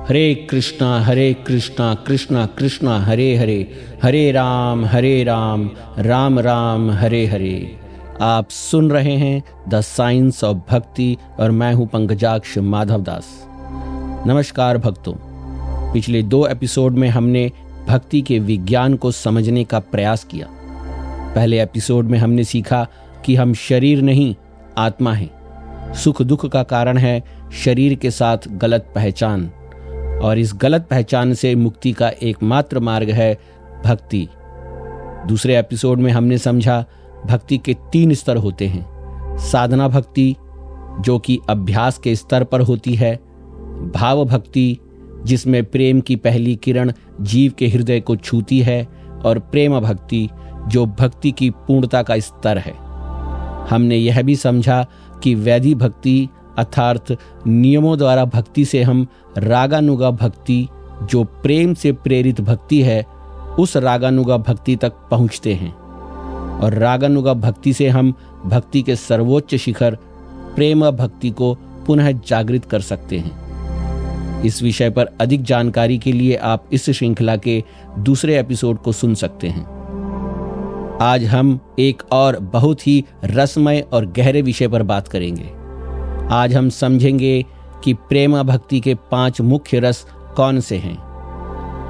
हरे कृष्णा कृष्णा कृष्णा हरे हरे, हरे राम राम राम हरे हरे। आप सुन रहे हैं द साइंस ऑफ भक्ति और मैं हूं पंकजाक्ष माधव दास। नमस्कार भक्तों, पिछले 2 एपिसोड में हमने भक्ति के विज्ञान को समझने का प्रयास किया। पहले एपिसोड में हमने सीखा कि हम शरीर नहीं आत्मा हैं। सुख दुख का कारण है शरीर के साथ गलत पहचान, और इस गलत पहचान से मुक्ति का एकमात्र मार्ग है भक्ति। दूसरे एपिसोड में हमने समझा भक्ति के 3 स्तर होते हैं। साधना भक्ति जो कि अभ्यास के स्तर पर होती है, भाव भक्ति जिसमें प्रेम की पहली किरण जीव के हृदय को छूती है, और प्रेम भक्ति जो भक्ति की पूर्णता का स्तर है। हमने यह भी समझा कि वैधि भक्ति अर्थात नियमों द्वारा भक्ति से हम रागानुगा भक्ति जो प्रेम से प्रेरित भक्ति है उस रागानुगा भक्ति तक पहुंचते हैं, और रागानुगा भक्ति से हम भक्ति के सर्वोच्च शिखर प्रेम भक्ति को पुनः जागृत कर सकते हैं। इस विषय पर अधिक जानकारी के लिए आप इस श्रृंखला के दूसरे एपिसोड को सुन सकते हैं। आज हम एक और बहुत ही रसमय और गहरे विषय पर बात करेंगे। आज हम समझेंगे कि प्रेम भक्ति के 5 मुख्य रस कौन से हैं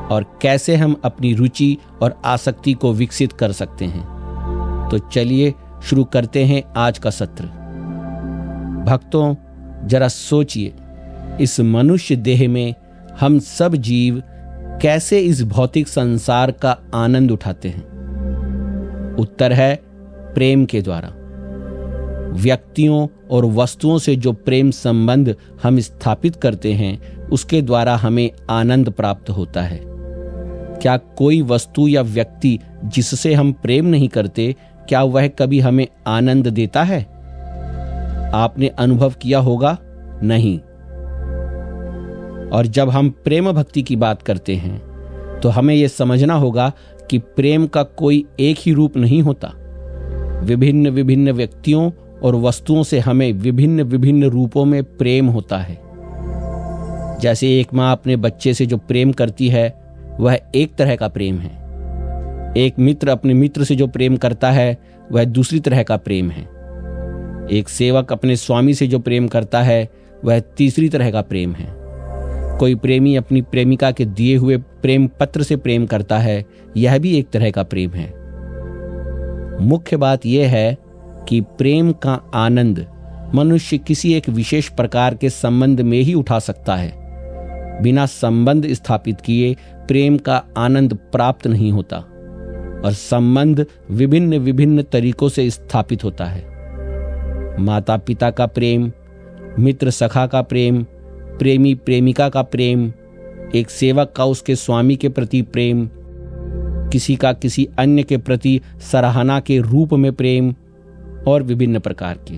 और कैसे हम अपनी रुचि और आसक्ति को विकसित कर सकते हैं। तो चलिए शुरू करते हैं आज का सत्र। भक्तों, जरा सोचिए, इस मनुष्य देह में हम सब जीव कैसे इस भौतिक संसार का आनंद उठाते हैं? उत्तर है प्रेम के द्वारा। व्यक्तियों और वस्तुओं से जो प्रेम संबंध हम स्थापित करते हैं उसके द्वारा हमें आनंद प्राप्त होता है। क्या कोई वस्तु या व्यक्ति जिससे हम प्रेम नहीं करते, क्या वह कभी हमें आनंद देता है? आपने अनुभव किया होगा, नहीं। और जब हम प्रेम भक्ति की बात करते हैं तो हमें यह समझना होगा कि प्रेम का कोई एक ही रूप नहीं होता। विभिन्न विभिन्न व्यक्तियों और वस्तुओं से हमें विभिन्न विभिन्न रूपों में प्रेम होता है। जैसे एक माँ अपने बच्चे से जो प्रेम करती है वह एक तरह का प्रेम है। एक मित्र अपने मित्र से जो प्रेम करता है वह दूसरी तरह का प्रेम है। एक सेवक अपने स्वामी से जो प्रेम करता है वह तीसरी तरह का प्रेम है। कोई प्रेमी अपनी प्रेमिका के दिए हुए प्रेम पत्र से प्रेम करता है, यह भी एक तरह का प्रेम है। मुख्य बात यह है कि प्रेम का आनंद मनुष्य किसी एक विशेष प्रकार के संबंध में ही उठा सकता है। बिना संबंध स्थापित किए प्रेम का आनंद प्राप्त नहीं होता, और संबंध विभिन्न विभिन्न तरीकों से स्थापित होता है। माता पिता का प्रेम, मित्र सखा का प्रेम, प्रेमी प्रेमिका का प्रेम, एक सेवक का उसके स्वामी के प्रति प्रेम, किसी का किसी अन्य के प्रति सराहना के रूप में प्रेम, और विभिन्न प्रकार के।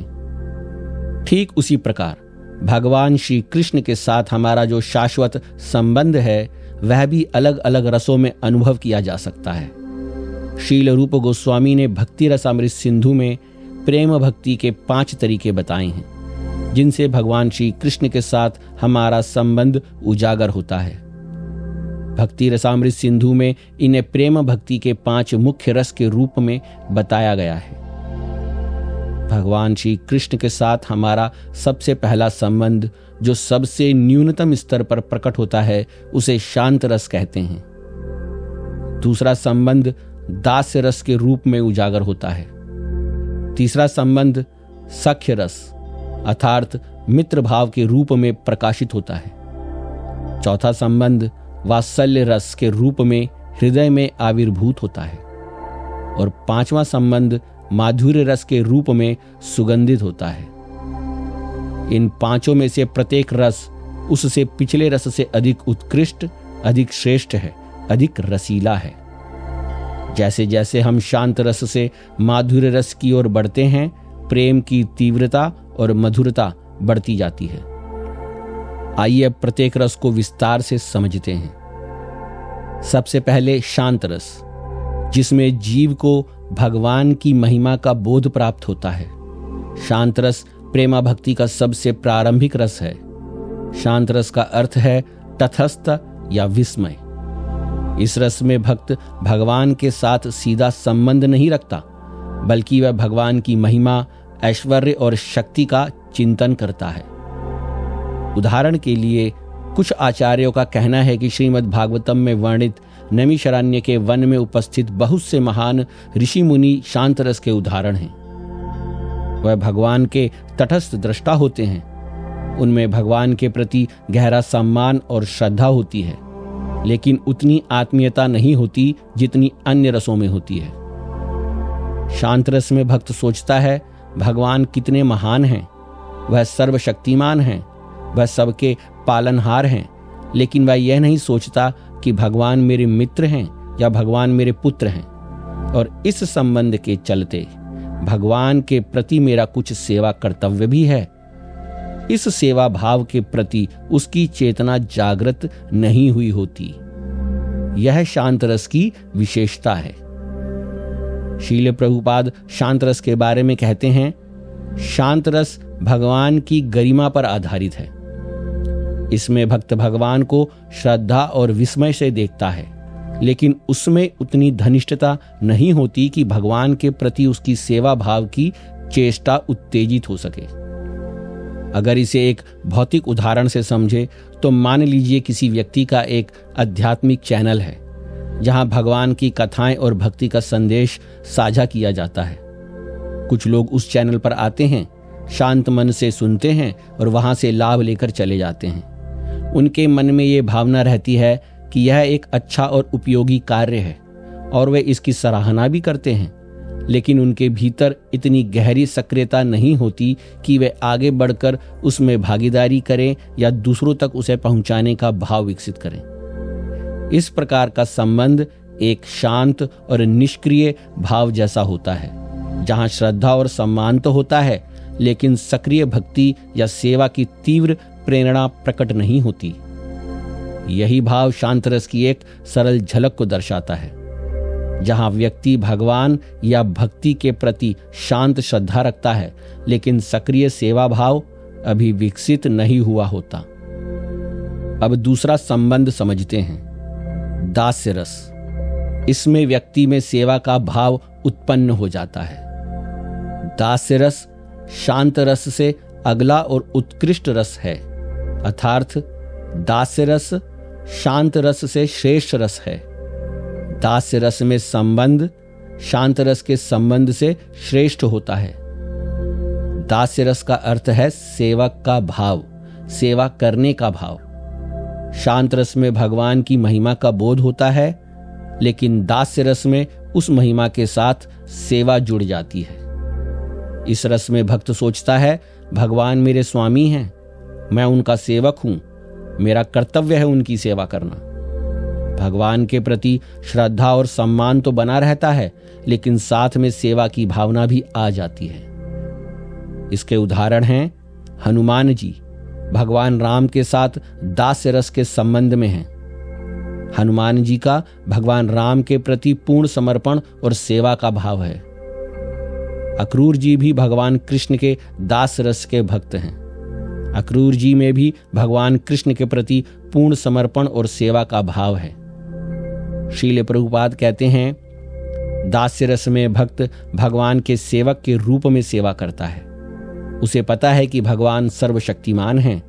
ठीक उसी प्रकार भगवान श्री कृष्ण के साथ हमारा जो शाश्वत संबंध है वह भी अलग अलग रसों में अनुभव किया जा सकता है। शील रूप गोस्वामी ने भक्ति रसामृत सिंधु में प्रेम भक्ति के 5 तरीके बताए हैं जिनसे भगवान श्री कृष्ण के साथ हमारा संबंध उजागर होता है। भक्ति रसामृत सिंधु में इन्हें प्रेम भक्ति के 5 मुख्य रस के रूप में बताया गया है। भगवान श्री कृष्ण के साथ हमारा सबसे पहला संबंध जो सबसे न्यूनतम स्तर पर प्रकट होता है उसे शांत रस कहते हैं। दूसरा संबंध दास्य रस के रूप में उजागर होता है। तीसरा संबंध सख्य रस अर्थात मित्र भाव के रूप में प्रकाशित होता है। चौथा संबंध वात्सल्य रस के रूप में हृदय में आविर्भूत होता है, और 5वां संबंध माधुर्य रस के रूप में सुगंधित होता है। इन 5 में से प्रत्येक रस उससे पिछले रस से अधिक उत्कृष्ट, अधिक श्रेष्ठ है, अधिक रसीला है। जैसे जैसे हम शांत रस से माधुर्य रस की ओर बढ़ते हैं, प्रेम की तीव्रता और मधुरता बढ़ती जाती है। आइए अब प्रत्येक रस को विस्तार से समझते हैं। सबसे पहले शांत रस, जिसमें जीव को भगवान की महिमा का बोध प्राप्त होता है। शांत रस प्रेमा भक्ति का सबसे प्रारंभिक रस है। शांत रस का अर्थ है तटस्थ या विस्मय। इस रस में भक्त भगवान के साथ सीधा संबंध नहीं रखता, बल्कि वह भगवान की महिमा, ऐश्वर्य और शक्ति का चिंतन करता है। उदाहरण के लिए कुछ आचार्यों का कहना है कि श्रीमद् भागवतम में वर्णित नैमिषारण्य के वन में उपस्थित बहुत से महान ऋषि मुनि शांत रस के उदाहरण हैं। वह भगवान के तटस्थ दृष्टा होते हैं। उनमें भगवान के प्रति गहरा सम्मान और श्रद्धा होती है, लेकिन उतनी आत्मीयता नहीं होती जितनी अन्य रसों में होती है। शांत रस में भक्त सोचता है भगवान कितने महान हैं, वह सर्वशक्तिमान हैं, वह सबके पालनहार हैं, लेकिन वह यह नहीं सोचता कि भगवान मेरे मित्र हैं या भगवान मेरे पुत्र हैं, और इस संबंध के चलते भगवान के प्रति मेरा कुछ सेवा कर्तव्य भी है। इस सेवा भाव के प्रति उसकी चेतना जागृत नहीं हुई होती। यह शांत रस की विशेषता है। श्रील प्रभुपाद शांत रस के बारे में कहते हैं, शांत रस भगवान की गरिमा पर आधारित है। इसमें भक्त भगवान को श्रद्धा और विस्मय से देखता है, लेकिन उसमें उतनी धनिष्ठता नहीं होती कि भगवान के प्रति उसकी सेवा भाव की चेष्टा उत्तेजित हो सके। अगर इसे एक भौतिक उदाहरण से समझे तो मान लीजिए किसी व्यक्ति का एक आध्यात्मिक चैनल है, जहां भगवान की कथाएं और भक्ति का संदेश साझा किया जाता है। कुछ लोग उस चैनल पर आते हैं, शांत मन से सुनते हैं और वहां से लाभ लेकर चले जाते हैं। उनके मन में ये भावना रहती है कि यह एक अच्छा और उपयोगी कार्य है और वे इसकी सराहना भी करते हैं, लेकिन उनके भीतर इतनी गहरी सक्रियता नहीं होती कि वे आगे बढ़कर उसमें भागीदारी करें या दूसरों तक उसे पहुंचाने का भाव विकसित करें। इस प्रकार का संबंध एक शांत और निष्क्रिय भाव जैसा होता है, जहां श्रद्धा और सम्मान तो होता है, लेकिन सक्रिय भक्ति या सेवा की तीव्र प्रेरणा प्रकट नहीं होती। यही भाव शांत रस की एक सरल झलक को दर्शाता है, जहां व्यक्ति भगवान या भक्ति के प्रति शांत श्रद्धा रखता है, लेकिन सक्रिय सेवा भाव अभी विकसित नहीं हुआ होता। अब दूसरा संबंध समझते हैं, दास्य रस। इसमें व्यक्ति में सेवा का भाव उत्पन्न हो जाता है। दास्य रस शांत रस से अगला और उत्कृष्ट रस है, अर्थात दास्य रस शांत रस से श्रेष्ठ रस है। दास्य रस में संबंध शांत रस के संबंध से श्रेष्ठ होता है। दास्य रस का अर्थ है सेवक का भाव, सेवा करने का भाव। शांत रस में भगवान की महिमा का बोध होता है, लेकिन दास्य रस में उस महिमा के साथ सेवा जुड़ जाती है। इस रस में भक्त सोचता है भगवान मेरे स्वामी हैं, मैं उनका सेवक हूं, मेरा कर्तव्य है उनकी सेवा करना। भगवान के प्रति श्रद्धा और सम्मान तो बना रहता है, लेकिन साथ में सेवा की भावना भी आ जाती है। इसके उदाहरण हैं हनुमान जी, भगवान राम के साथ दास्य रस के संबंध में हैं। हनुमान जी का भगवान राम के प्रति पूर्ण समर्पण और सेवा का भाव है। अक्रूर जी भी भगवान कृष्ण के दास रस के भक्त हैं। अक्रूर जी में भी भगवान कृष्ण के प्रति पूर्ण समर्पण और सेवा का भाव है। श्रील प्रभुपाद कहते हैं, दास्य रस में भक्त भगवान के सेवक के रूप में सेवा करता है। उसे पता है कि भगवान सर्वशक्तिमान हैं,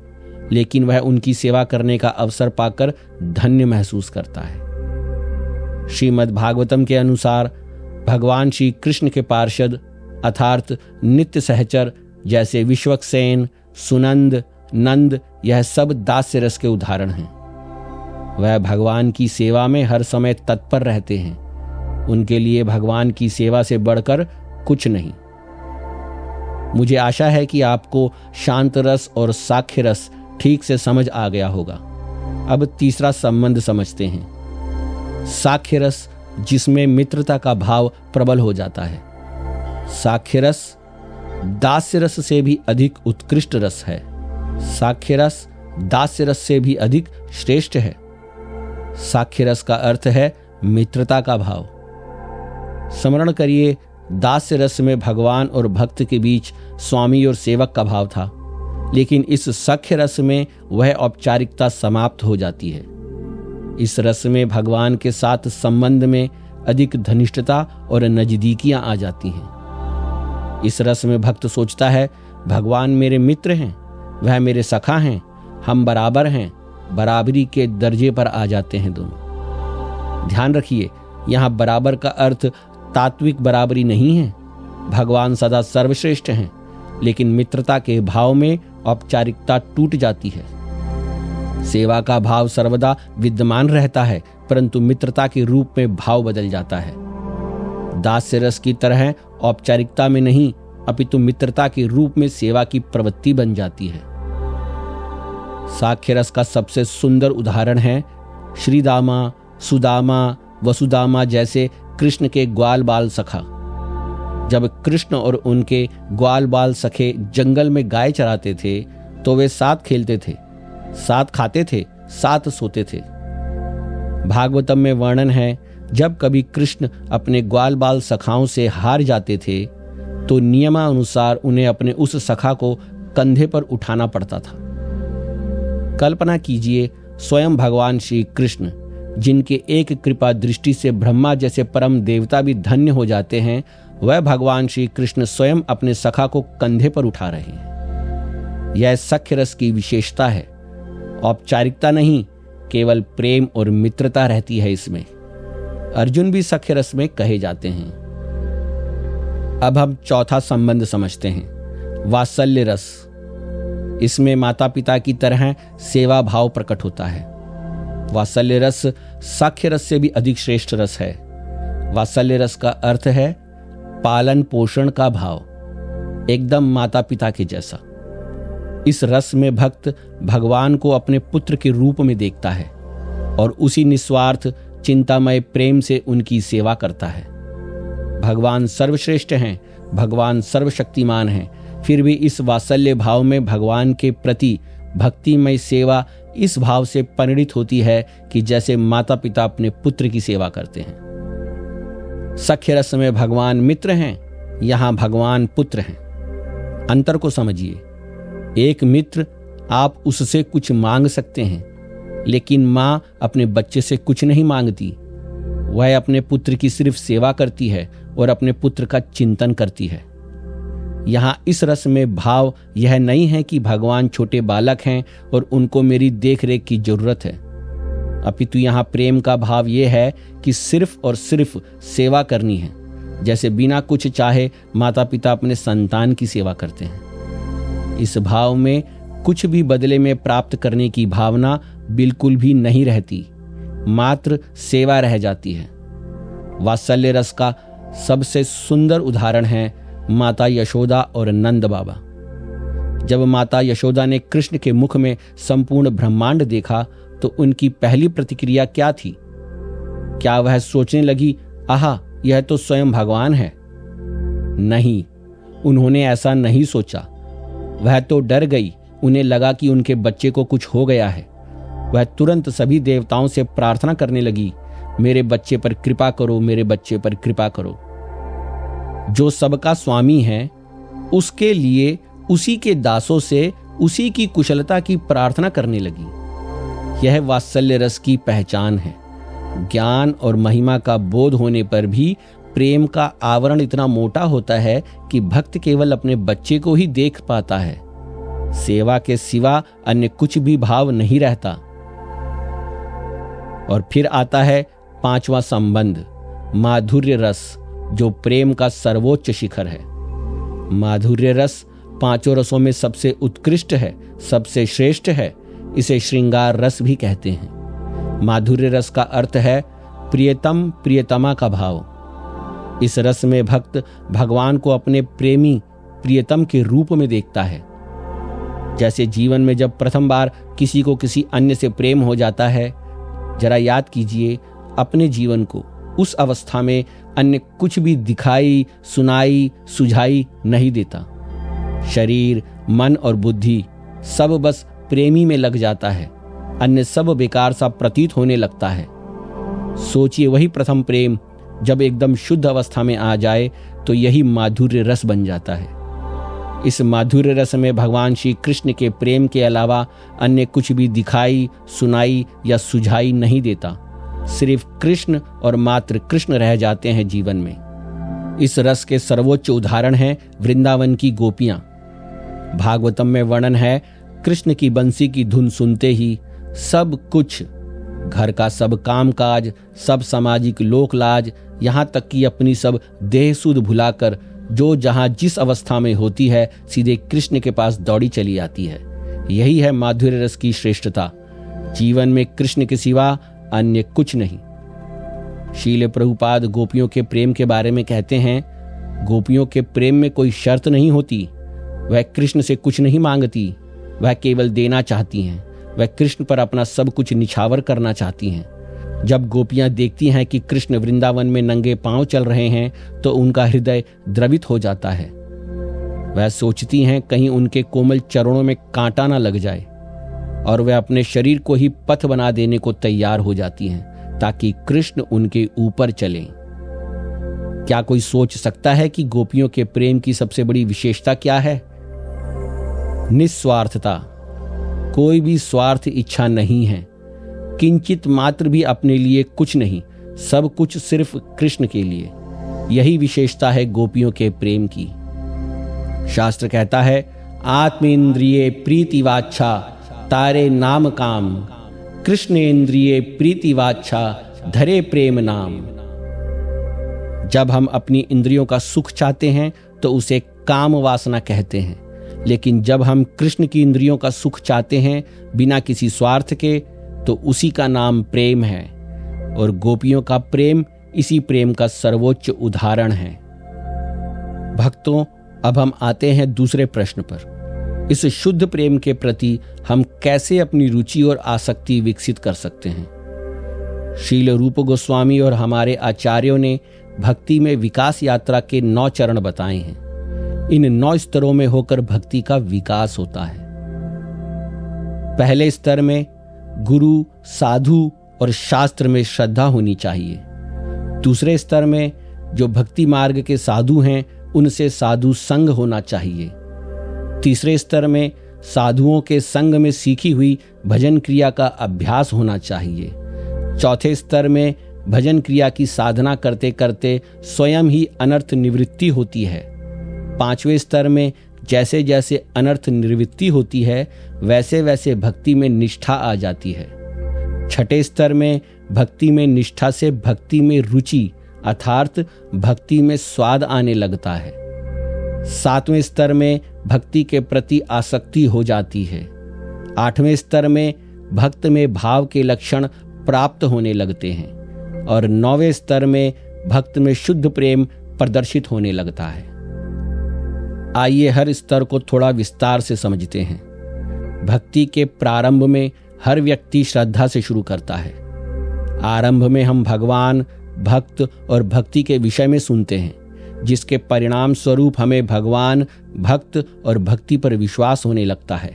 लेकिन वह उनकी सेवा करने का अवसर पाकर धन्य महसूस करता है। श्रीमद् भागवतम के अनुसार भगवान श्री कृष्ण के पार्षद अर्थात नित्य सहचर जैसे विश्वक्सेन, सुनंद, नंद, यह सब दास्य रस के उदाहरण हैं। वह भगवान की सेवा में हर समय तत्पर रहते हैं। उनके लिए भगवान की सेवा से बढ़कर कुछ नहीं। मुझे आशा है कि आपको शांत रस और साख्य रस ठीक से समझ आ गया होगा। अब तीसरा संबंध समझते हैं, साख्य रस, जिसमें मित्रता का भाव प्रबल हो जाता है। साख्य रस दास्य रस से भी अधिक उत्कृष्ट रस है। साख्य रस दास्य रस से भी अधिक श्रेष्ठ है। साख्य रस का अर्थ है मित्रता का भाव। स्मरण करिए, दास्य रस में भगवान और भक्त के बीच स्वामी और सेवक का भाव था, लेकिन इस सख्य रस में वह औपचारिकता समाप्त हो जाती है। इस रस में भगवान के साथ संबंध में अधिक घनिष्ठता और नजदीकियां आ जाती हैं। इस रस में भक्त सोचता है, भगवान मेरे मित्र हैं, वह मेरे सखा हैं, हम बराबर हैं, बराबरी के दर्जे पर आ जाते हैं दोनों। ध्यान रखिए, यहां बराबर का अर्थ तात्विक बराबरी नहीं है। भगवान सदा सर्वश्रेष्ठ हैं, लेकिन मित्रता के भाव में औपचारिकता टूट जाती है। सेवा का भाव सर्वदा विद्यमान रहता है, परंतु मित्रता के रूप में भाव बदल जाता है। दास्य रस की तरह औपचारिकता में नहीं, अपितु मित्रता के रूप में सेवा की प्रवृत्ति बन जाती है। साख्य रस का सबसे सुंदर उदाहरण है श्रीदामा, सुदामा, वसुदामा जैसे कृष्ण के ग्वाल बाल सखा। जब कृष्ण और उनके ग्वाल बाल सखे जंगल में गाय चराते थे तो वे साथ खेलते थे, साथ खाते थे, साथ सोते थे। भागवतम में वर्णन है, जब कभी कृष्ण अपने ग्वाल बाल सखाओं से हार जाते थे तो नियमानुसार उन्हें अपने उस सखा को कंधे पर उठाना पड़ता था। कल्पना कीजिए, स्वयं भगवान श्री कृष्ण, जिनके एक कृपा दृष्टि से ब्रह्मा जैसे परम देवता भी धन्य हो जाते हैं, वह भगवान श्री कृष्ण स्वयं अपने सखा को कंधे पर उठा रहे हैं। यह सख्य रस की विशेषता है। औपचारिकता नहीं, केवल प्रेम और मित्रता रहती है इसमें। अर्जुन भी सख्य रस में कहे जाते हैं। अब हम चौथा संबंध समझते हैं, वात्सल्य रस। इसमें माता पिता की तरह सेवा भाव प्रकट होता है। वात्सल्य रस सख्य रस से भी अधिक श्रेष्ठ रस है। वात्सल्य रस का अर्थ है पालन पोषण का भाव, एकदम माता पिता के जैसा। इस रस में भक्त भगवान को अपने पुत्र के रूप में देखता है और उसी निस्वार्थ चिंतामय प्रेम से उनकी सेवा करता है। भगवान सर्वश्रेष्ठ हैं, भगवान सर्वशक्तिमान हैं, फिर भी इस वात्सल्य भाव में भगवान के प्रति भक्तिमय सेवा इस भाव से परिणित होती है कि जैसे माता पिता अपने पुत्र की सेवा करते हैं। सख्य रस में भगवान मित्र हैं, यहां भगवान पुत्र हैं। अंतर को समझिए। एक मित्र, आप उससे कुछ मांग सकते हैं, लेकिन मां अपने बच्चे से कुछ नहीं मांगती। वह अपने पुत्र की सिर्फ सेवा करती है और अपने पुत्र का चिंतन करती है। यहां इस रस में भाव यह नहीं है कि भगवान छोटे बालक हैं और उनको मेरी देखरेख की जरूरत है, अपितु यहां प्रेम का भाव यह है कि सिर्फ और सिर्फ सेवा करनी है, जैसे बिना कुछ चाहे माता पिता अपने संतान की सेवा करते हैं। इस भाव में कुछ भी बदले में प्राप्त करने की भावना बिल्कुल भी नहीं रहती, मात्र सेवा रह जाती है। वात्सल्य रस का सबसे सुंदर उदाहरण है माता यशोदा और नंद बाबा। जब माता यशोदा ने कृष्ण के मुख में संपूर्ण ब्रह्मांड देखा तो उनकी पहली प्रतिक्रिया क्या थी? क्या वह सोचने लगी, आहा, यह तो स्वयं भगवान है? नहीं, उन्होंने ऐसा नहीं सोचा। वह तो डर गई। उन्हें लगा कि उनके बच्चे को कुछ हो गया है। वह तुरंत सभी देवताओं से प्रार्थना करने लगी, मेरे बच्चे पर कृपा करो, मेरे बच्चे पर कृपा करो। जो सबका स्वामी है, उसके लिए उसी के दासों से उसी की कुशलता की प्रार्थना करने लगी। यह वात्सल्य रस की पहचान है। ज्ञान और महिमा का बोध होने पर भी प्रेम का आवरण इतना मोटा होता है कि भक्त केवल अपने बच्चे को ही देख पाता है। सेवा के सिवा अन्य कुछ भी भाव नहीं रहता। और फिर आता है पांचवा संबंध, माधुर्य रस, जो प्रेम का सर्वोच्च शिखर है। माधुर्य रस पांचों रसों में सबसे उत्कृष्ट है, सबसे श्रेष्ठ है। इसे श्रृंगार रस भी कहते हैं। माधुर्य रस का अर्थ है प्रियतम प्रियतमा का भाव। इस रस में भक्त भगवान को अपने प्रेमी प्रियतम के रूप में देखता है। जैसे जीवन में जब प्रथम बार किसी को किसी अन्य से प्रेम हो जाता है, जरा याद कीजिए अपने जीवन को। उस अवस्था में अन्य कुछ भी दिखाई, सुनाई, सुझाई नहीं देता। शरीर, मन और बुद्धि सब बस प्रेमी में लग जाता है। अन्य सब बेकार सा प्रतीत होने लगता है। सोचिए, वही प्रथम प्रेम जब एकदम शुद्ध अवस्था में आ जाए तो यही माधुर्य रस बन जाता है। इस माधुर्य रस में भगवान श्री कृष्ण के प्रेम के अलावा अन्य कुछ भी दिखाई, सुनाई या सुझाई नहीं देता। सिर्फ कृष्ण और मात्र कृष्ण रह जाते हैं जीवन में। इस रस के सर्वोच्च उदाहरण हैं वृंदावन की गोपियां। भागवतम में वर्णन है, कृष्ण की बंसी की धुन सुनते ही सब कुछ, घर का सब कामकाज, सब सामाजिक लोकलाज, यहाँ तक कि अपनी सब देह सुध भुलाकर जो जहाँ जिस अवस्था में होती है सीधे कृष्ण के पास दौड़ी चली आती है। यही है माधुर्य रस की श्रेष्ठता। जीवन में कृष्ण के सिवा अन्य कुछ नहीं। शील प्रभुपाद गोपियों के प्रेम के बारे में कहते हैं, गोपियों के प्रेम में कोई शर्त नहीं होती। वह कृष्ण से कुछ नहीं मांगती, वह केवल देना चाहती हैं। वह कृष्ण पर अपना सब कुछ निछावर करना चाहती हैं। जब गोपियां देखती हैं कि कृष्ण वृंदावन में नंगे पांव चल रहे हैं तो उनका हृदय द्रवित हो जाता है। वह सोचती हैं कहीं उनके कोमल चरणों में कांटा ना लग जाए, और वह अपने शरीर को ही पथ बना देने को तैयार हो जाती हैं ताकि कृष्ण उनके ऊपर चलें। क्या कोई सोच सकता है कि गोपियों के प्रेम की सबसे बड़ी विशेषता क्या है? निस्वार्थता। कोई भी स्वार्थ इच्छा नहीं है, किंचित मात्र भी अपने लिए कुछ नहीं, सब कुछ सिर्फ कृष्ण के लिए। यही विशेषता है गोपियों के प्रेम की। शास्त्र कहता है, आत्म इंद्रिये प्रीति वाच्छा तारे नाम काम, कृष्ण इंद्रिये प्रीति वाच्छा धरे प्रेम नाम। जब हम अपनी इंद्रियों का सुख चाहते हैं तो उसे काम वासना कहते हैं, लेकिन जब हम कृष्ण की इंद्रियों का सुख चाहते हैं बिना किसी स्वार्थ के तो उसी का नाम प्रेम है। और गोपियों का प्रेम इसी प्रेम का सर्वोच्च उदाहरण है। भक्तों, अब हम आते हैं दूसरे प्रश्न पर। इस शुद्ध प्रेम के प्रति हम कैसे अपनी रुचि और आसक्ति विकसित कर सकते हैं? शील रूप गोस्वामी और हमारे आचार्यों ने भक्ति में विकास यात्रा के 9 चरण बताए हैं। इन 9 स्तरों में होकर भक्ति का विकास होता है। पहले स्तर में गुरु, साधु और शास्त्र में श्रद्धा होनी चाहिए। दूसरे स्तर में जो भक्ति मार्ग के साधु हैं उनसे साधु संग होना चाहिए। तीसरे स्तर में साधुओं के संग में सीखी हुई भजन क्रिया का अभ्यास होना चाहिए। चौथे स्तर में भजन क्रिया की साधना करते करते स्वयं ही अनर्थ निवृत्ति होती है। पांचवें स्तर में जैसे जैसे अनर्थ निवृत्ति होती है वैसे वैसे भक्ति में निष्ठा आ जाती है। छठे स्तर में भक्ति में निष्ठा से भक्ति में रुचि अर्थात भक्ति में स्वाद आने लगता है। सातवें स्तर में भक्ति के प्रति आसक्ति हो जाती है। आठवें स्तर में भक्त में भाव के लक्षण प्राप्त होने लगते हैं और 9वें स्तर में भक्त में शुद्ध प्रेम प्रदर्शित होने लगता है। आइए हर स्तर को थोड़ा विस्तार से समझते हैं। भक्ति के प्रारंभ में हर व्यक्ति श्रद्धा से शुरू करता है। आरंभ में हम भगवान, भक्त और भक्ति के विषय में सुनते हैं, जिसके परिणाम स्वरूप हमें भगवान, भक्त और भक्ति पर विश्वास होने लगता है।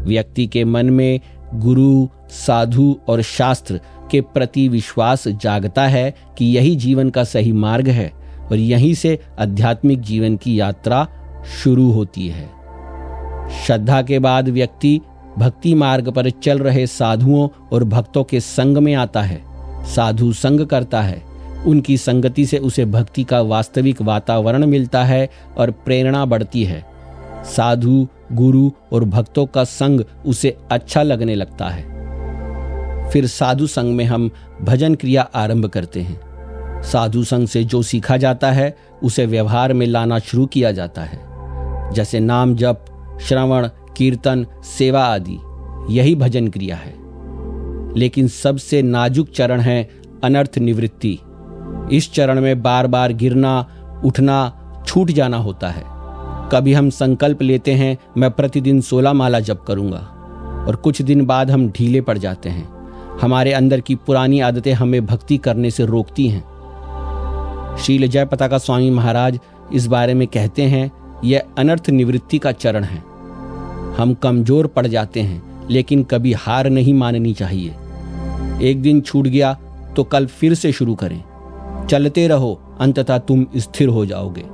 व्यक्ति के मन में गुरु, साधु और शास्त्र के प्रति विश्वास जागता है कि यही जीवन का सही मार्ग है और यहीं से आध्यात्मिक जीवन की यात्रा शुरू होती है। श्रद्धा के बाद व्यक्ति भक्ति मार्ग पर चल रहे साधुओं और भक्तों के संग में आता है। साधु संग करता है, उनकी संगति से उसे भक्ति का वास्तविक वातावरण मिलता है और प्रेरणा बढ़ती है। साधु, गुरु और भक्तों का संग उसे अच्छा लगने लगता है। फिर साधु संग में हम भजन क्रिया आरंभ करते हैं। साधु संग से जो सीखा जाता है उसे व्यवहार में लाना शुरू किया जाता है, जैसे नाम जप, श्रवण, कीर्तन, सेवा आदि। यही भजन क्रिया है। लेकिन सबसे नाजुक चरण है अनर्थ निवृत्ति। इस चरण में बार बार गिरना, उठना, छूट जाना होता है। कभी हम संकल्प लेते हैं मैं प्रतिदिन 16 माला जप करूंगा और कुछ दिन बाद हम ढीले पड़ जाते हैं। हमारे अंदर की पुरानी आदतें हमें भक्ति करने से रोकती हैं। शील जय पताका स्वामी महाराज इस बारे में कहते हैं, यह अनर्थ निवृत्ति का चरण है। हम कमजोर पड़ जाते हैं, लेकिन कभी हार नहीं माननी चाहिए। एक दिन छूट गया तो कल फिर से शुरू करें। चलते रहो, अंततः तुम स्थिर हो जाओगे।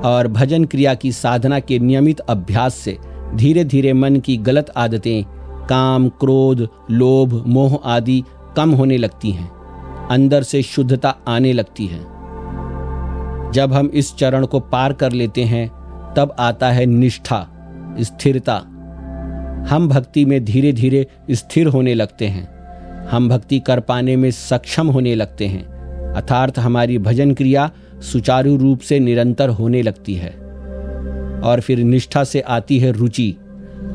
और भजन क्रिया की साधना के नियमित अभ्यास से धीरे धीरे मन की गलत आदतें, काम, क्रोध, लोभ, मोह आदि कम होने लगती हैं, अंदर से शुद्धता आने लगती है। जब हम इस चरण को पार कर लेते हैं तब आता है निष्ठा, स्थिरता। हम भक्ति में धीरे धीरे स्थिर होने लगते हैं, हम भक्ति कर पाने में सक्षम होने लगते हैं, अर्थात हमारी भजन क्रिया सुचारू रूप से निरंतर होने लगती है। और फिर निष्ठा से आती है रुचि,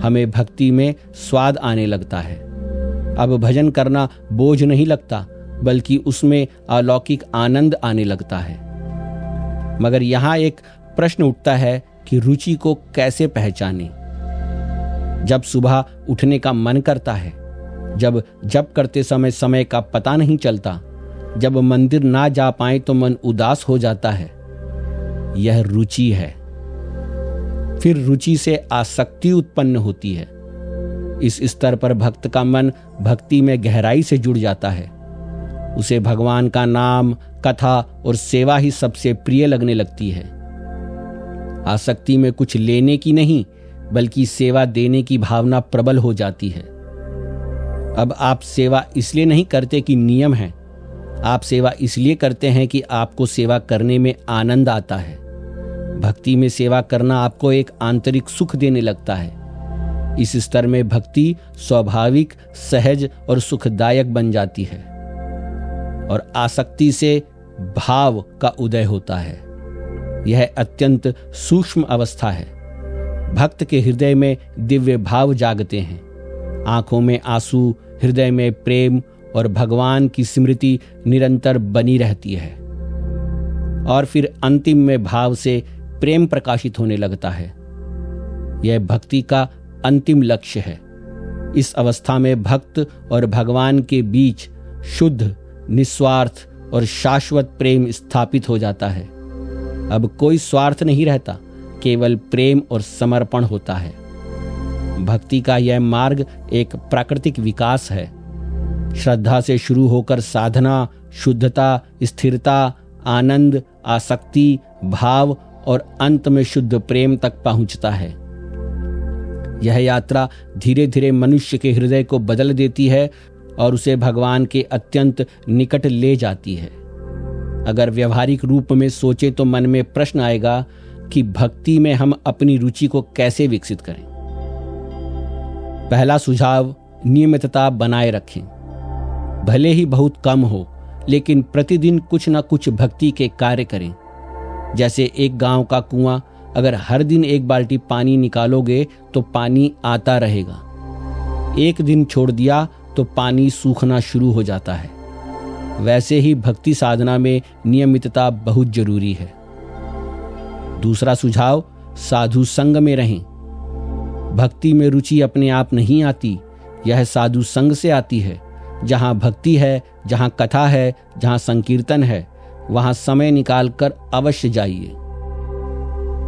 हमें भक्ति में स्वाद आने लगता है। अब भजन करना बोझ नहीं लगता, बल्कि उसमें अलौकिक आनंद आने लगता है। मगर यहाँ एक प्रश्न उठता है कि रुचि को कैसे पहचानें? जब सुबह उठने का मन करता है, जब जप करते समय समय का पता नहीं चलता, जब मंदिर ना जा पाए तो मन उदास हो जाता है, यह रुचि है। फिर रुचि से आसक्ति उत्पन्न होती है। इस स्तर पर भक्त का मन भक्ति में गहराई से जुड़ जाता है। उसे भगवान का नाम, कथा और सेवा ही सबसे प्रिय लगने लगती है। आसक्ति में कुछ लेने की नहीं, बल्कि सेवा देने की भावना प्रबल हो जाती है। अब आप सेवा इसलिए नहीं करते कि नियम है, आप सेवा इसलिए करते हैं कि आपको सेवा करने में आनंद आता है। भक्ति में सेवा करना आपको एक आंतरिक सुख देने लगता है। इस स्तर में भक्ति स्वाभाविक, सहज और सुखदायक बन जाती है और आसक्ति से भाव का उदय होता है। यह अत्यंत सूक्ष्म अवस्था है। भक्त के हृदय में दिव्य भाव जागते हैं, आंखों में आंसू, हृदय में प्रेम और भगवान की स्मृति निरंतर बनी रहती है। और फिर अंतिम में भाव से प्रेम प्रकाशित होने लगता है। यह भक्ति का अंतिम लक्ष्य है। इस अवस्था में भक्त और भगवान के बीच शुद्ध, निस्वार्थ और शाश्वत प्रेम स्थापित हो जाता है। अब कोई स्वार्थ नहीं रहता, केवल प्रेम और समर्पण होता है। भक्ति का यह मार्ग एक प्राकृतिक विकास है। श्रद्धा से शुरू होकर साधना, शुद्धता, स्थिरता, आनंद, आसक्ति, भाव और अंत में शुद्ध प्रेम तक पहुंचता है। यह यात्रा धीरे धीरे मनुष्य के हृदय को बदल देती है और उसे भगवान के अत्यंत निकट ले जाती है। अगर व्यवहारिक रूप में सोचे तो मन में प्रश्न आएगा कि भक्ति में हम अपनी रुचि को कैसे विकसित करें। पहला सुझाव, नियमितता बनाए रखें। भले ही बहुत कम हो, लेकिन प्रतिदिन कुछ न कुछ भक्ति के कार्य करें। जैसे एक गांव का कुआं, अगर हर दिन एक बाल्टी पानी निकालोगे तो पानी आता रहेगा। एक दिन छोड़ दिया तो पानी सूखना शुरू हो जाता है। वैसे ही भक्ति साधना में नियमितता बहुत जरूरी है। दूसरा सुझाव, साधु संग में रहें। भक्ति में रुचि अपने आप नहीं आती, यह साधु संग से आती है। जहां भक्ति है, जहां कथा है, जहां संकीर्तन है, वहां समय निकालकर अवश्य जाइए।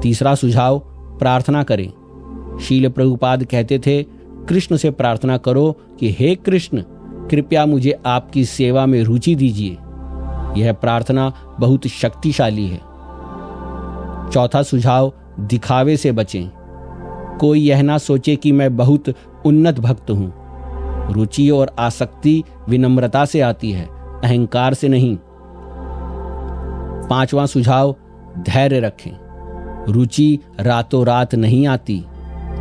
तीसरा सुझाव, प्रार्थना करें। शील प्रभुपाद कहते थे, कृष्ण से प्रार्थना करो कि हे कृष्ण, कृपया मुझे आपकी सेवा में रुचि दीजिए। यह प्रार्थना बहुत शक्तिशाली है। चौथा सुझाव, दिखावे से बचें। कोई यह ना सोचे कि मैं बहुत उन्नत भक्त हूं। रुचि और आसक्ति विनम्रता से आती है, अहंकार से नहीं। पांचवा सुझाव, धैर्य रखें। रुचि रातों रात नहीं आती,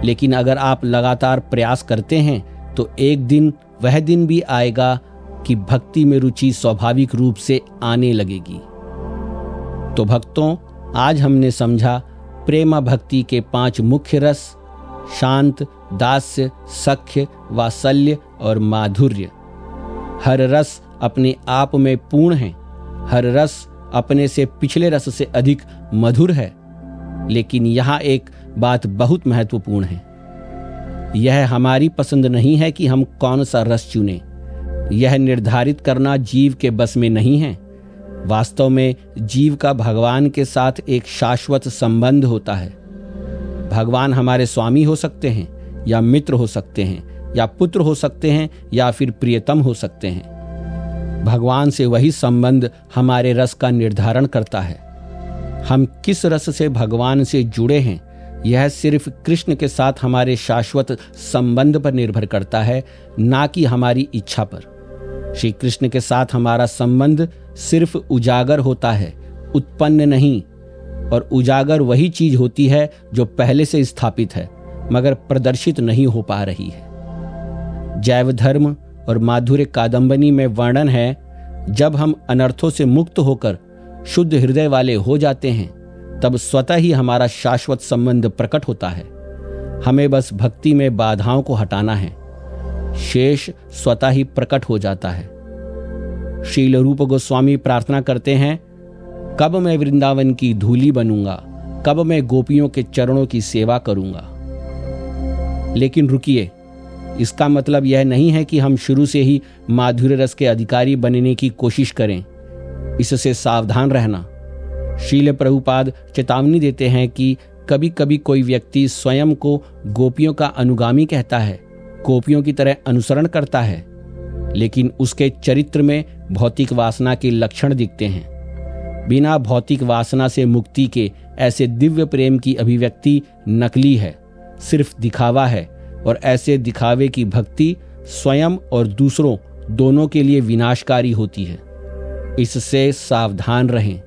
लेकिन अगर आप लगातार प्रयास करते हैं तो एक दिन वह दिन भी आएगा कि भक्ति में रुचि स्वाभाविक रूप से आने लगेगी। तो भक्तों, आज हमने समझा प्रेम भक्ति के 5 मुख्य रस: शांत, दास्य, सख्य, वात्सल्य और माधुर्य। हर रस अपने आप में पूर्ण है, हर रस अपने से पिछले रस से अधिक मधुर है। लेकिन यहाँ एक बात बहुत महत्वपूर्ण है। यह हमारी पसंद नहीं है कि हम कौन सा रस चुनें। यह निर्धारित करना जीव के बस में नहीं है। वास्तव में जीव का भगवान के साथ एक शाश्वत संबंध होता है। भगवान हमारे स्वामी हो सकते हैं, या मित्र हो सकते हैं, या पुत्र हो सकते हैं, या फिर प्रियतम हो सकते हैं। भगवान से वही संबंध हमारे रस का निर्धारण करता है। हम किस रस से भगवान से जुड़े हैं, यह सिर्फ कृष्ण के साथ हमारे शाश्वत संबंध पर निर्भर करता है, ना कि हमारी इच्छा पर। श्री कृष्ण के साथ हमारा संबंध सिर्फ उजागर होता है, उत्पन्न नहीं। और उजागर वही चीज होती है जो पहले से स्थापित है मगर प्रदर्शित नहीं हो पा रही है। जैव धर्म और माधुर्य कादंबनी में वर्णन है, जब हम अनर्थों से मुक्त होकर शुद्ध हृदय वाले हो जाते हैं तब स्वतः ही हमारा शाश्वत संबंध प्रकट होता है। हमें बस भक्ति में बाधाओं को हटाना है, शेष स्वतः ही प्रकट हो जाता है। श्रील रूप गोस्वामी प्रार्थना करते हैं, कब मैं वृंदावन की धूली बनूंगा, कब मैं गोपियों के चरणों की सेवा करूंगा। लेकिन रुकिए, इसका मतलब यह नहीं है कि हम शुरू से ही माधुर्य रस के अधिकारी बनने की कोशिश करें। इससे सावधान रहना। श्रील प्रभुपाद चेतावनी देते हैं कि कभी कभी कोई व्यक्ति स्वयं को गोपियों का अनुगामी कहता है, गोपियों की तरह अनुसरण करता है, लेकिन उसके चरित्र में भौतिक वासना के लक्षण दिखते हैं। बिना भौतिक वासना से मुक्ति के ऐसे दिव्य प्रेम की अभिव्यक्ति नकली है, सिर्फ दिखावा है, और ऐसे दिखावे की भक्ति स्वयं और दूसरों दोनों के लिए विनाशकारी होती है। इससे सावधान रहें,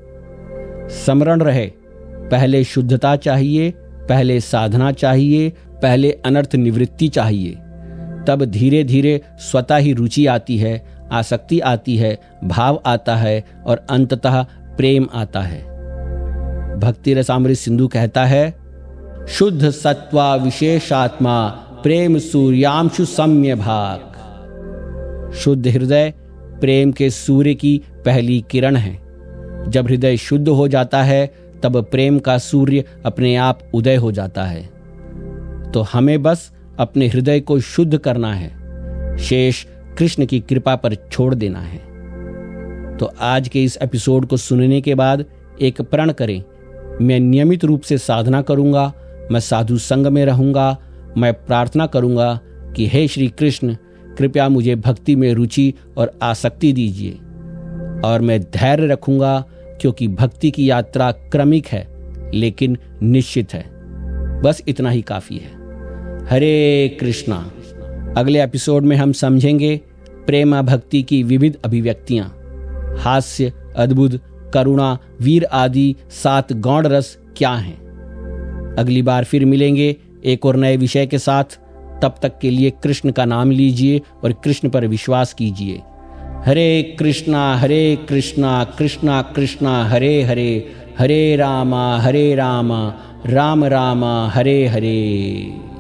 स्मरण रहे, पहले शुद्धता चाहिए, पहले साधना चाहिए, पहले अनर्थ निवृत्ति चाहिए, तब धीरे धीरे स्वतः ही रुचि आती है, आसक्ति आती है, भाव आता है और अंततः प्रेम आता है। भक्ति रसामृत सिंधु कहता है, शुद्ध सत्वा विशेषात्मा प्रेम सूर्यांशु सम्य भाग। शुद्ध हृदय प्रेम के सूर्य की पहली किरण है। जब हृदय शुद्ध हो जाता है तब प्रेम का सूर्य अपने आप उदय हो जाता है। तो हमें बस अपने हृदय को शुद्ध करना है, शेष कृष्ण की कृपा पर छोड़ देना है। तो आज के इस एपिसोड को सुनने के बाद एक प्रण करें, मैं नियमित रूप से साधना करूंगा, मैं साधु संग में रहूंगा, मैं प्रार्थना करूंगा कि हे श्री कृष्ण, कृपया मुझे भक्ति में रुचि और आसक्ति दीजिए, और मैं धैर्य रखूंगा क्योंकि भक्ति की यात्रा क्रमिक है लेकिन निश्चित है। बस इतना ही काफी है। हरे कृष्णा। अगले एपिसोड में हम समझेंगे प्रेमा भक्ति की विविध अभिव्यक्तियां, हास्य, अद्भुत, करुणा, वीर आदि 7 गौण रस क्या हैं। अगली बार फिर मिलेंगे एक और नए विषय के साथ। तब तक के लिए कृष्ण का नाम लीजिए और कृष्ण पर विश्वास कीजिए। हरे कृष्णा कृष्णा कृष्णा हरे हरे, हरे रामा राम राम हरे हरे।